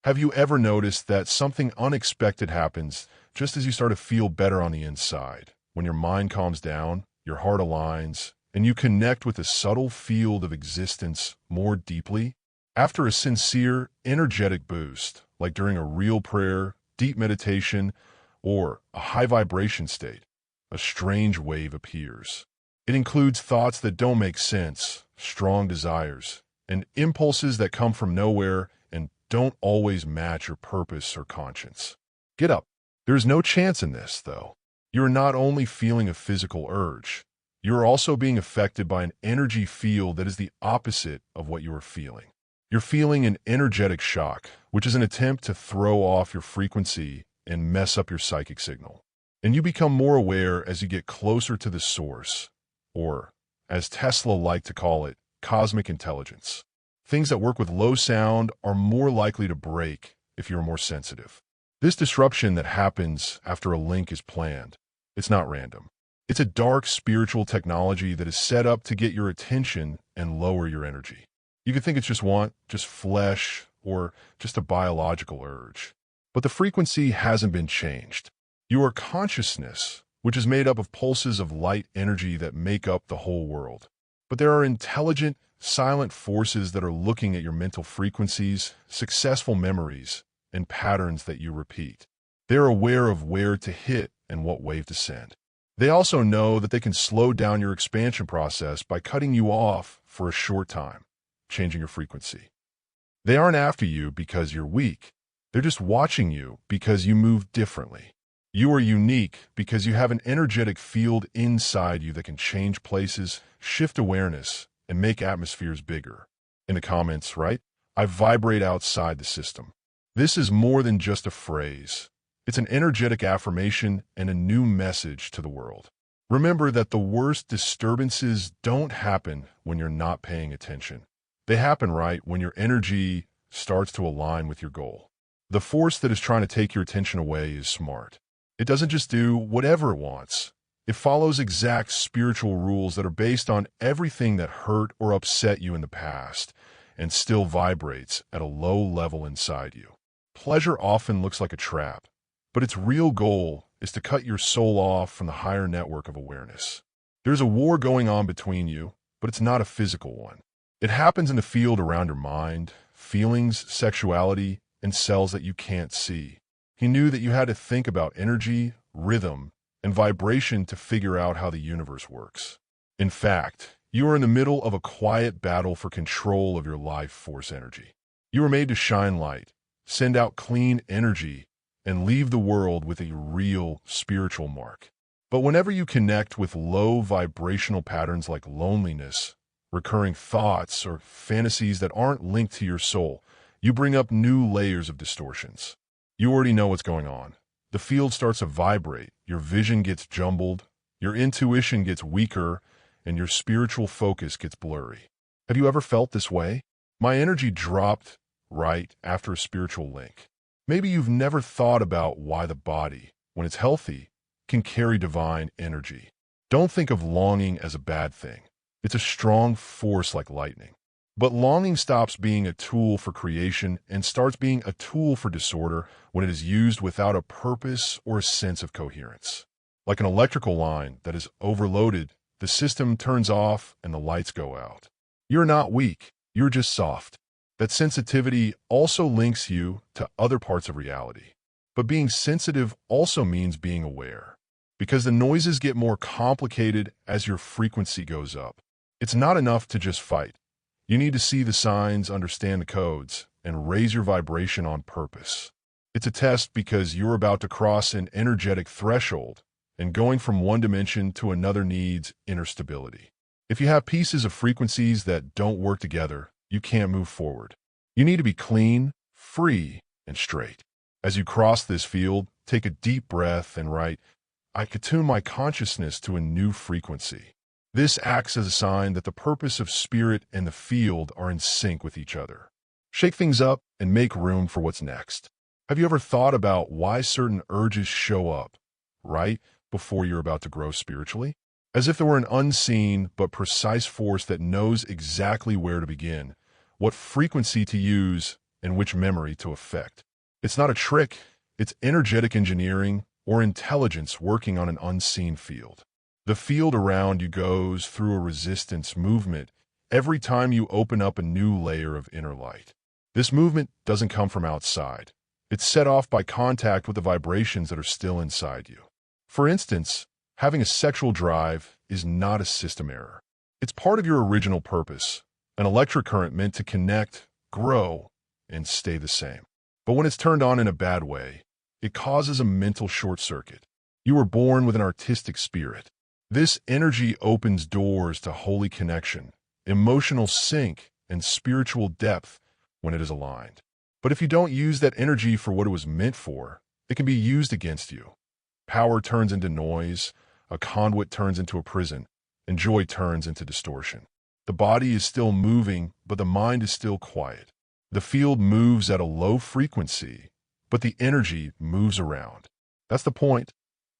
Have you ever noticed that something unexpected happens just as you start to feel better on the inside? When your mind calms down, your heart aligns, and you connect with a subtle field of existence more deeply? After a sincere, energetic boost, like during a real prayer, deep meditation, or a high vibration state, a strange wave appears. It includes thoughts that don't make sense, strong desires, and impulses that come from nowhere and don't always match your purpose or conscience. Get up. There's no chance in this, though. You're not only feeling a physical urge, you're also being affected by an energy field that is the opposite of what you are feeling. You're feeling an energetic shock, which is an attempt to throw off your frequency and mess up your psychic signal. And you become more aware as you get closer to the source, or, as Tesla liked to call it, cosmic intelligence. Things that work with low sound are more likely to break if you're more sensitive. This disruption that happens after a link is planned. It's not random. It's a dark spiritual technology that is set up to get your attention and lower your energy. You could think it's just flesh, or just a biological urge. But the frequency hasn't been changed. Your consciousness, which is made up of pulses of light energy that make up the whole world. But there are intelligent, silent forces that are looking at your mental frequencies, successful memories, and patterns that you repeat. They're aware of where to hit and what wave to send. They also know that they can slow down your expansion process by cutting you off for a short time, changing your frequency. They aren't after you because you're weak. They're just watching you because you move differently. You are unique because you have an energetic field inside you that can change places, shift awareness, and make atmospheres bigger. In the comments, right? I vibrate outside the system. This is more than just a phrase. It's an energetic affirmation and a new message to the world. Remember that the worst disturbances don't happen when you're not paying attention. They happen right when your energy starts to align with your goal. The force that is trying to take your attention away is smart. It doesn't just do whatever it wants. It follows exact spiritual rules that are based on everything that hurt or upset you in the past and still vibrates at a low level inside you. Pleasure often looks like a trap, but its real goal is to cut your soul off from the higher network of awareness. There's a war going on between you, but it's not a physical one. It happens in the field around your mind, feelings, sexuality, and cells that you can't see. He knew that you had to think about energy, rhythm, and vibration to figure out how the universe works. In fact, you are in the middle of a quiet battle for control of your life force energy. You are made to shine light, send out clean energy, and leave the world with a real spiritual mark. But whenever you connect with low vibrational patterns like loneliness, recurring thoughts, or fantasies that aren't linked to your soul, you bring up new layers of distortions. You already know what's going on. The field starts to vibrate, your vision gets jumbled, your intuition gets weaker, and your spiritual focus gets blurry. Have you ever felt this way? My energy dropped right after a spiritual link. Maybe you've never thought about why the body, when it's healthy, can carry divine energy. Don't think of longing as a bad thing. It's a strong force like lightning. But longing stops being a tool for creation and starts being a tool for disorder when it is used without a purpose or a sense of coherence. Like an electrical line that is overloaded, the system turns off and the lights go out. You're not weak, you're just soft. That sensitivity also links you to other parts of reality. But being sensitive also means being aware, because the noises get more complicated as your frequency goes up. It's not enough to just fight. You need to see the signs, understand the codes, and raise your vibration on purpose. It's a test because you're about to cross an energetic threshold, and going from one dimension to another needs inner stability. If you have pieces of frequencies that don't work together, you can't move forward. You need to be clean, free, and straight. As you cross this field, take a deep breath and write, I attune my consciousness to a new frequency. This acts as a sign that the purpose of spirit and the field are in sync with each other. Shake things up and make room for what's next. Have you ever thought about why certain urges show up right before you're about to grow spiritually? As if there were an unseen but precise force that knows exactly where to begin, what frequency to use, and which memory to affect. It's not a trick, it's energetic engineering or intelligence working on an unseen field. The field around you goes through a resistance movement every time you open up a new layer of inner light. This movement doesn't come from outside. It's set off by contact with the vibrations that are still inside you. For instance, having a sexual drive is not a system error. It's part of your original purpose, an electric current meant to connect, grow, and stay the same. But when it's turned on in a bad way, it causes a mental short circuit. You were born with an artistic spirit. This energy opens doors to holy connection, emotional sync, and spiritual depth when it is aligned. But if you don't use that energy for what it was meant for, it can be used against you. Power turns into noise, a conduit turns into a prison, and joy turns into distortion. The body is still moving, but the mind is still quiet. The field moves at a low frequency, but the energy moves around. That's the point.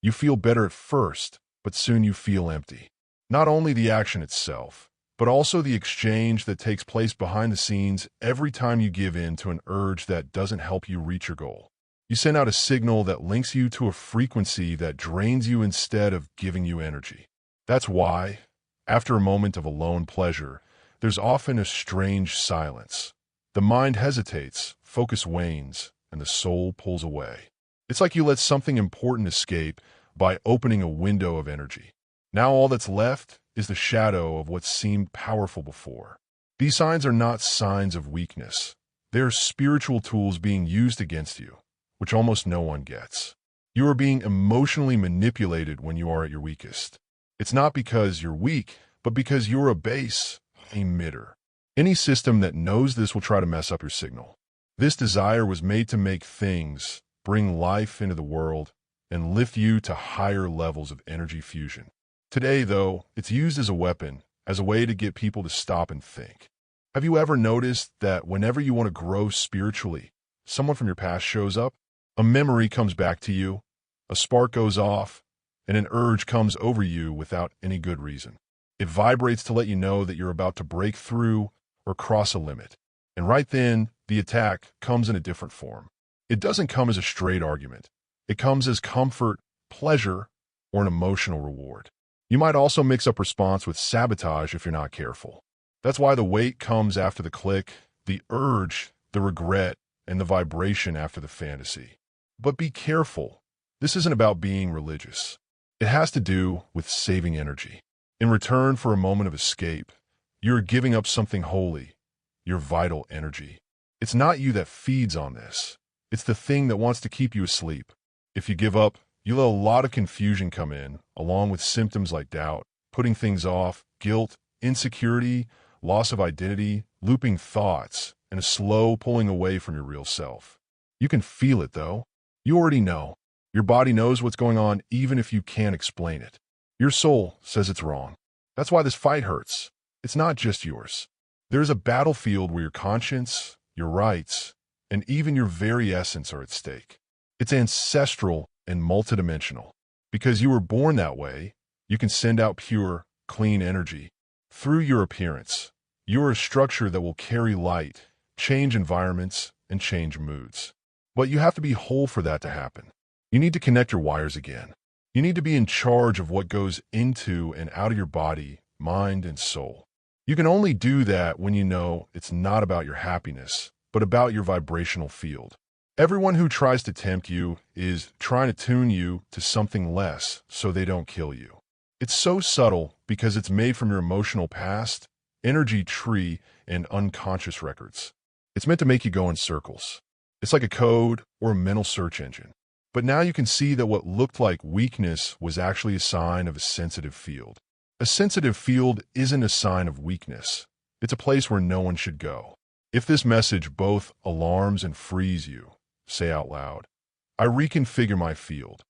You feel better at first, but soon you feel empty. Not only the action itself, but also the exchange that takes place behind the scenes every time you give in to an urge that doesn't help you reach your goal. You send out a signal that links you to a frequency that drains you instead of giving you energy. That's why, after a moment of alone pleasure, there's often a strange silence. The mind hesitates, focus wanes, and the soul pulls away. It's like you let something important escape by opening a window of energy. Now all that's left is the shadow of what seemed powerful before. These signs are not signs of weakness. They are spiritual tools being used against you, which almost no one gets. You are being emotionally manipulated when you are at your weakest. It's not because you're weak, but because you're a base emitter. Any system that knows this will try to mess up your signal. This desire was made to make things, bring life into the world, and lift you to higher levels of energy fusion. Today, though, it's used as a weapon, as a way to get people to stop and think. Have you ever noticed that whenever you want to grow spiritually, someone from your past shows up? A memory comes back to you, a spark goes off, and an urge comes over you without any good reason. It vibrates to let you know that you're about to break through or cross a limit. And right then, the attack comes in a different form. It doesn't come as a straight argument. It comes as comfort, pleasure, or an emotional reward. You might also mix up response with sabotage if you're not careful. That's why the weight comes after the click, the urge, the regret, and the vibration after the fantasy. But be careful. This isn't about being religious. It has to do with saving energy. In return for a moment of escape, you're giving up something holy, your vital energy. It's not you that feeds on this. It's the thing that wants to keep you asleep. If you give up, you let a lot of confusion come in, along with symptoms like doubt, putting things off, guilt, insecurity, loss of identity, looping thoughts, and a slow pulling away from your real self. You can feel it, though. You already know. Your body knows what's going on even if you can't explain it. Your soul says it's wrong. That's why this fight hurts. It's not just yours. There's a battlefield where your conscience, your rights, and even your very essence are at stake. It's ancestral and multidimensional. Because you were born that way, you can send out pure, clean energy. Through your appearance, you're a structure that will carry light, change environments, and change moods. But you have to be whole for that to happen. You need to connect your wires again. You need to be in charge of what goes into and out of your body, mind, and soul. You can only do that when you know it's not about your happiness, but about your vibrational field. Everyone who tries to tempt you is trying to tune you to something less so they don't kill you. It's so subtle because it's made from your emotional past, energy tree, and unconscious records. It's meant to make you go in circles. It's like a code or a mental search engine. But now you can see that what looked like weakness was actually a sign of a sensitive field. A sensitive field isn't a sign of weakness. It's a place where no one should go. If this message both alarms and frees you, say out loud, I reconfigure my field.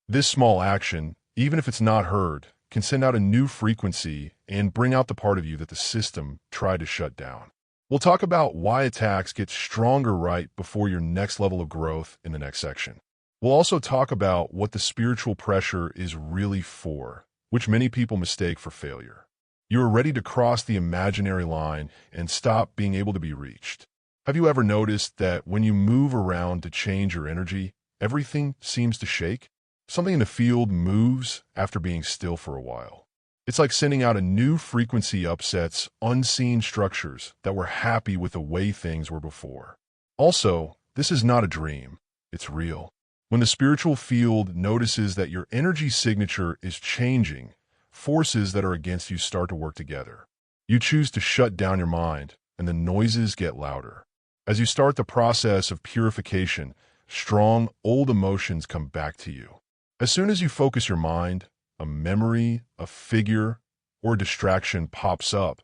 This small action, even if it's not heard, can send out a new frequency and bring out the part of you that the system tried to shut down. We'll talk about why attacks get stronger right before your next level of growth in the next section. We'll also talk about what the spiritual pressure is really for, which many people mistake for failure. You are ready to cross the imaginary line and stop being able to be reached. Have you ever noticed that when you move around to change your energy, everything seems to shake? Something in the field moves after being still for a while. It's like sending out a new frequency upsets unseen structures that were happy with the way things were before. Also, this is not a dream. It's real. When the spiritual field notices that your energy signature is changing, forces that are against you start to work together. You choose to shut down your mind, and the noises get louder. As you start the process of purification, strong, old emotions come back to you. As soon as you focus your mind, a memory, a figure, or a distraction pops up,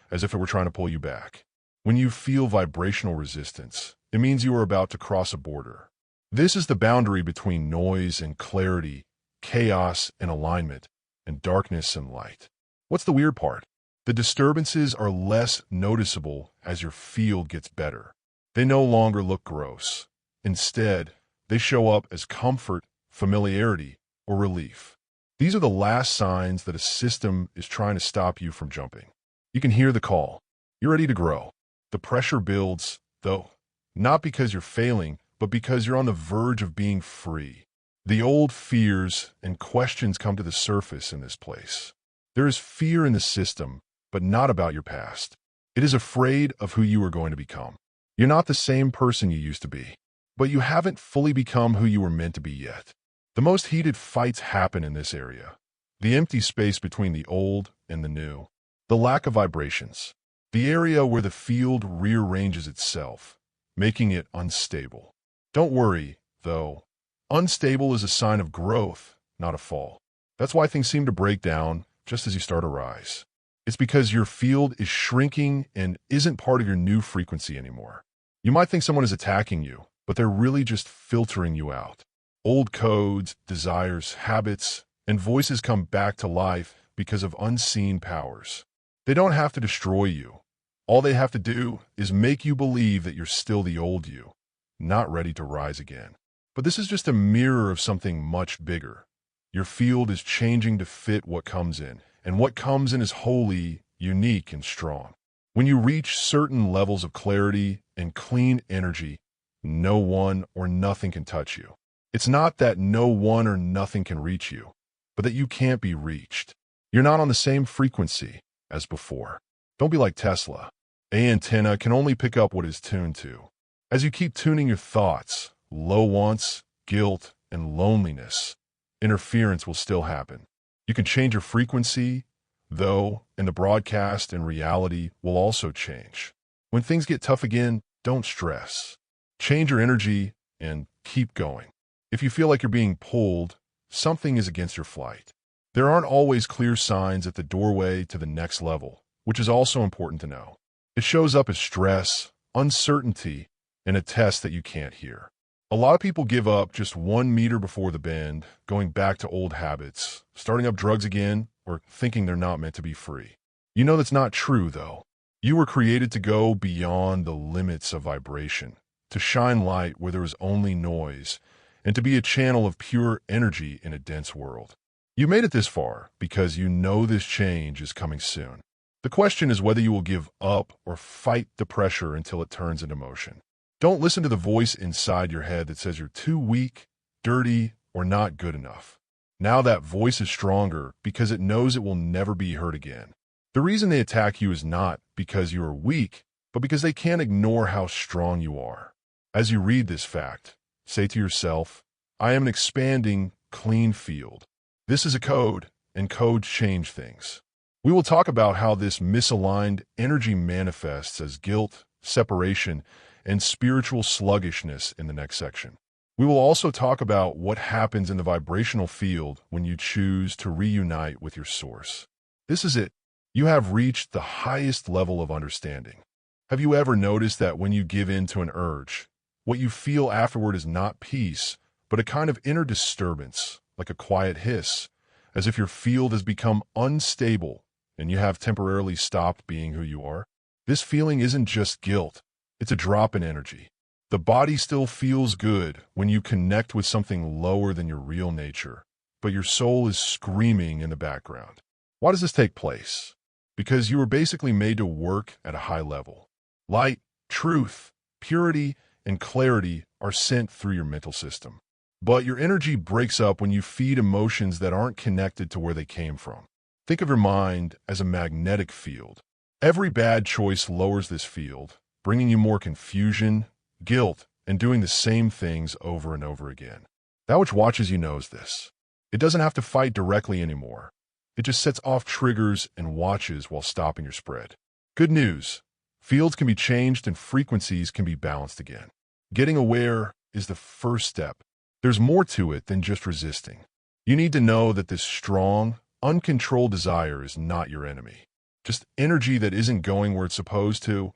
as if it were trying to pull you back. When you feel vibrational resistance, it means you are about to cross a border. This is the boundary between noise and clarity, chaos and alignment, and darkness and light. What's the weird part? The disturbances are less noticeable as your field gets better. They no longer look gross. Instead, they show up as comfort, familiarity, or relief. These are the last signs that a system is trying to stop you from jumping. You can hear the call. You're ready to grow. The pressure builds, though, not because you're failing, but because you're on the verge of being free. The old fears and questions come to the surface in this place. There is fear in the system, but not about your past. It is afraid of who you are going to become. You're not the same person you used to be, but you haven't fully become who you were meant to be yet. The most heated fights happen in this area. The empty space between the old and the new. The lack of vibrations. The area where the field rearranges itself, making it unstable. Don't worry, though. Unstable is a sign of growth, not a fall. That's why things seem to break down just as you start to rise. It's because your field is shrinking and isn't part of your new frequency anymore. You might think someone is attacking you, but they're really just filtering you out. Old codes, desires, habits, and voices come back to life because of unseen powers. They don't have to destroy you. All they have to do is make you believe that you're still the old you, not ready to rise again. But this is just a mirror of something much bigger. Your field is changing to fit what comes in, and what comes in is wholly, unique, and strong. When you reach certain levels of clarity and clean energy, no one or nothing can touch you. It's not that no one or nothing can reach you, but that you can't be reached. You're not on the same frequency as before. Don't be like Tesla. An antenna can only pick up what is tuned to. As you keep tuning your thoughts, low wants, guilt, and loneliness, interference will still happen. You can change your frequency, though, and the broadcast and reality will also change. When things get tough again, don't stress. Change your energy and keep going. If you feel like you're being pulled, something is against your flight. There aren't always clear signs at the doorway to the next level, which is also important to know. It shows up as stress, uncertainty, and a test that you can't hear. A lot of people give up just 1 meter before the bend, going back to old habits, starting up drugs again, or thinking they're not meant to be free. You know that's not true, though. You were created to go beyond the limits of vibration, to shine light where there is only noise, and to be a channel of pure energy in a dense world. You made it this far because you know this change is coming soon. The question is whether you will give up or fight the pressure until it turns into motion. Don't listen to the voice inside your head that says you're too weak, dirty, or not good enough. Now that voice is stronger because it knows it will never be heard again. The reason they attack you is not because you are weak, but because they can't ignore how strong you are. As you read this fact, say to yourself, I am an expanding, clean field. This is a code, and codes change things. We will talk about how this misaligned energy manifests as guilt, separation, and spiritual sluggishness in the next section. We will also talk about what happens in the vibrational field when you choose to reunite with your source. This is it. You have reached the highest level of understanding. Have you ever noticed that when you give in to an urge, what you feel afterward is not peace, but a kind of inner disturbance, like a quiet hiss, as if your field has become unstable and you have temporarily stopped being who you are? This feeling isn't just guilt. It's a drop in energy. The body still feels good when you connect with something lower than your real nature, but your soul is screaming in the background. Why does this take place? Because you were basically made to work at a high level. Light, truth, Purity and clarity are sent through your mental system. But your energy breaks up when you feed emotions that aren't connected to where they came from. Think of your mind as a magnetic field. Every bad choice lowers this field, bringing you more confusion, guilt, and doing the same things over and over again. That which watches you knows this. It doesn't have to fight directly anymore. It just sets off triggers and watches while stopping your spread. Good news. Fields can be changed and frequencies can be balanced again. Getting aware is the first step. There's more to it than just resisting. You need to know that this strong, uncontrolled desire is not your enemy. Just energy that isn't going where it's supposed to,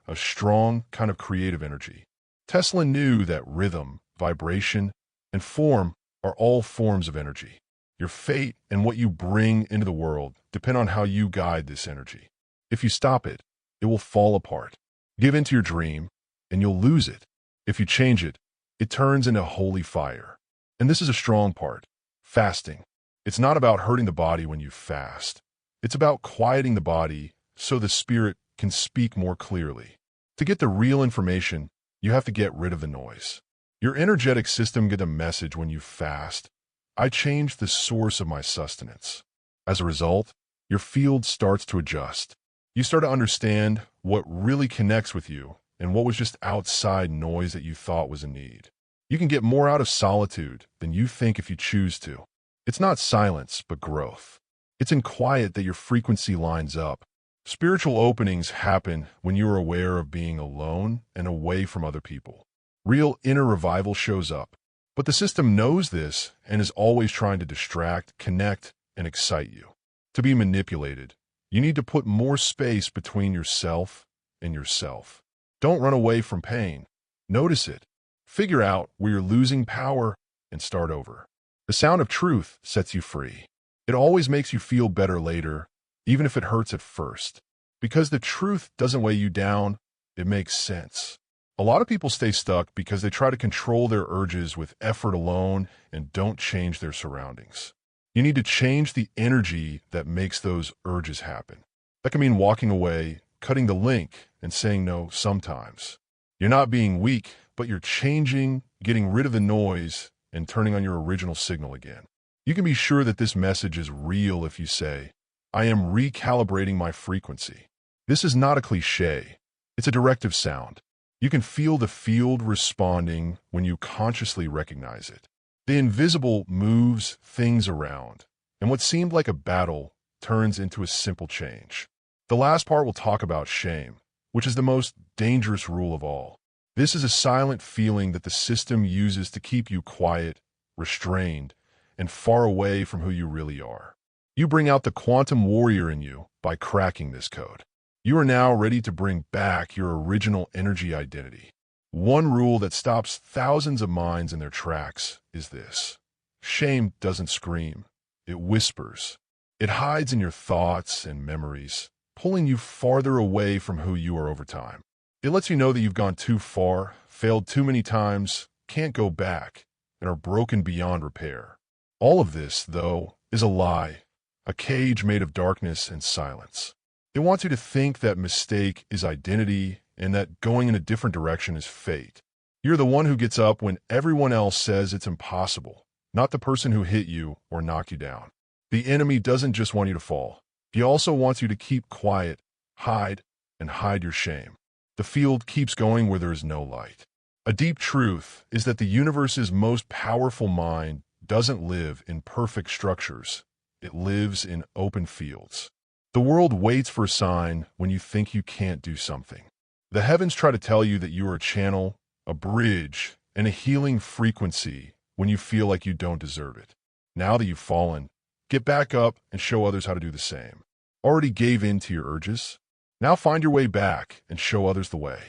a strong kind of creative energy. Tesla knew that rhythm, vibration, and form are all forms of energy. Your fate and what you bring into the world depend on how you guide this energy. If you stop it, it will fall apart. Give in to your dream, and you'll lose it. If you change it, it turns into holy fire. And this is a strong part. Fasting. It's not about hurting the body when you fast. It's about quieting the body so the spirit can speak more clearly. To get the real information, you have to get rid of the noise. Your energetic system gets a message when you fast. I changed the source of my sustenance. As a result, your field starts to adjust. You start to understand what really connects with you and what was just outside noise that you thought was a need. You can get more out of solitude than you think if you choose to. It's not silence, but growth. It's in quiet that your frequency lines up. Spiritual openings happen when you are aware of being alone and away from other people. Real inner revival shows up. But the system knows this and is always trying to distract, connect, and excite you. To be manipulated, you need to put more space between yourself and yourself. Don't run away from pain. Notice it. Figure out where you're losing power and start over. The sound of truth sets you free. It always makes you feel better later, even if it hurts at first. Because the truth doesn't weigh you down, it makes sense. A lot of people stay stuck because they try to control their urges with effort alone and don't change their surroundings. You need to change the energy that makes those urges happen. That can mean walking away, cutting the link, and saying no sometimes. You're not being weak, but you're changing, getting rid of the noise, and turning on your original signal again. You can be sure that this message is real if you say, I am recalibrating my frequency. This is not a cliche. It's a directive sound. You can feel the field responding when you consciously recognize it. The invisible moves things around, and what seemed like a battle turns into a simple change. The last part will talk about shame, which is the most dangerous rule of all. This is a silent feeling that the system uses to keep you quiet, restrained, and far away from who you really are. You bring out the quantum warrior in you by cracking this code. You are now ready to bring back your original energy identity. One rule that stops thousands of minds in their tracks is this. Shame doesn't scream. It whispers. It hides in your thoughts and memories, pulling you farther away from who you are over time. It lets you know that you've gone too far, failed too many times, can't go back, and are broken beyond repair. All of this, though, is a lie, a cage made of darkness and silence. It wants you to think that mistake is identity and that going in a different direction is fate. You're the one who gets up when everyone else says it's impossible, not the person who hit you or knocked you down. The enemy doesn't just want you to fall. He also wants you to keep quiet, hide, and hide your shame. The field keeps going where there is no light. A deep truth is that the universe's most powerful mind doesn't live in perfect structures. It lives in open fields. The world waits for a sign when you think you can't do something. The heavens try to tell you that you are a channel, a bridge, and a healing frequency when you feel like you don't deserve it. Now that you've fallen, get back up and show others how to do the same. Already gave in to your urges? Now find your way back and show others the way.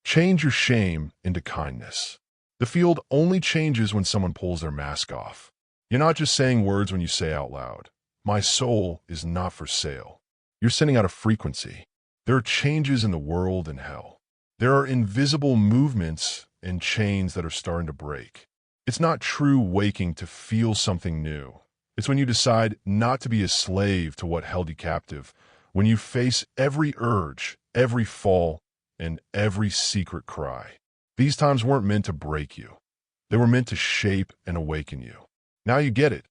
Change your shame into kindness. The field only changes when someone pulls their mask off. You're not just saying words when you say out loud, my soul is not for sale. You're sending out a frequency. There are changes in the world and hell. There are invisible movements and chains that are starting to break. It's not true waking to feel something new. It's when you decide not to be a slave to what held you captive, when you face every urge, every fall, and every secret cry. These times weren't meant to break you. They were meant to shape and awaken you. Now you get it.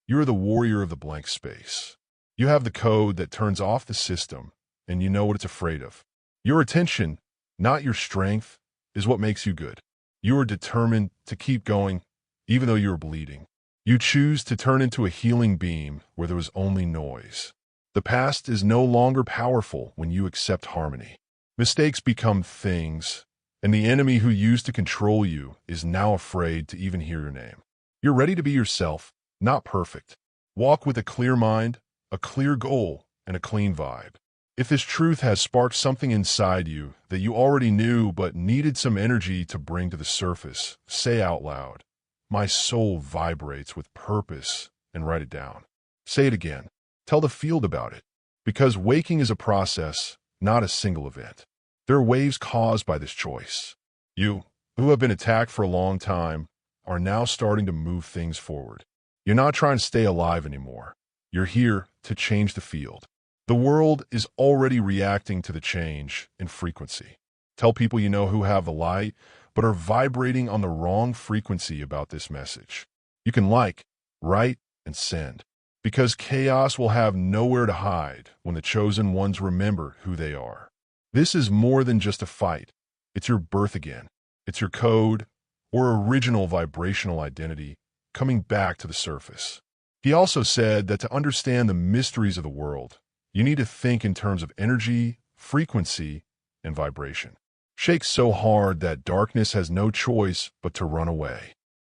You're the warrior of the blank space. You have the code that turns off the system, and you know what it's afraid of. Your attention, not your strength, is what makes you good. You are determined to keep going, even though you are bleeding. You choose to turn into a healing beam where there was only noise. The past is no longer powerful when you accept harmony. Mistakes become things, and the enemy who used to control you is now afraid to even hear your name. You're ready to be yourself, not perfect. Walk with a clear mind, a clear goal, and a clean vibe. If this truth has sparked something inside you that you already knew but needed some energy to bring to the surface, say out loud, "My soul vibrates with purpose," and write it down. Say it again. Tell the field about it. Because waking is a process, not a single event. There are waves caused by this choice. You, who have been attacked for a long time, are now starting to move things forward. You're not trying to stay alive anymore. You're here to change the field. The world is already reacting to the change in frequency. Tell people you know who have the light, but are vibrating on the wrong frequency about this message. You can like, write, and send. Because chaos will have nowhere to hide when the chosen ones remember who they are. This is more than just a fight. It's your birth again. It's your code, or original vibrational identity, coming back to the surface. He also said that to understand the mysteries of the world, you need to think in terms of energy, frequency, and vibration. Shake so hard that darkness has no choice but to run away.